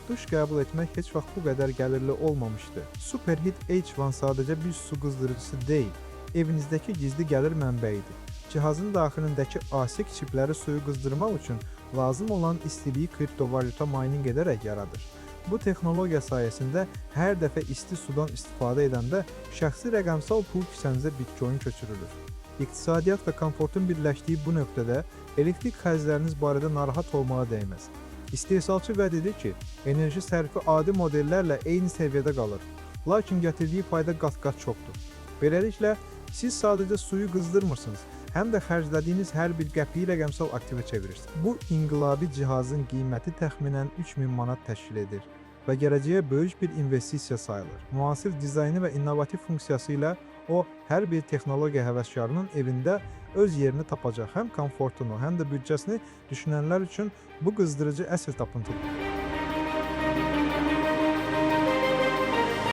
duş qəbul etmək heç vaxt bu qədər gəlirli olmamışdı. Superheat H1 sadəcə bir su qızdırıcısı deyil, evinizdəki gizli gəlir mənbəyidir. Cihazın daxilindəki ASIC çipləri suyu qızdırmaq üçün lazım olan istiliyi kriptovalyuta mining edərək yaradır. Bu texnologiya sayəsində hər dəfə isti sudan istifadə edəndə şəxsi rəqəmsal pul kisənizə Bitcoin köçürülür. İqtisadiyyat və komfortun birləşdiyi bu nöqtədə elektrik xərcləriniz barədə narahat olmağa dəyməz. İstehsalçı vəd edir ki, enerji sərfi adi modellərlə eyni səviyyədə qalır, lakin gətirdiyi fayda qat-qat çoxdur. Beləliklə, siz sadəcə suyu qızdırmırsınız, həm də xərclədiyiniz hər bir qəpiyi rəqəmsal aktivə çevirirsiniz. Bu inqilabi cihazın qiyməti təxminən 3000 manat təşkil edir və gələcəyə böyük bir investisiya sayılır. Müasir dizaynı və innovativ funksiyası ilə o, hər bir texnologiya həvəskarının evində öz yerini tapacaq. Həm komfortunu, həm də büdcəsini düşünənlər üçün bu qızdırıcı əsl tapıntıdır.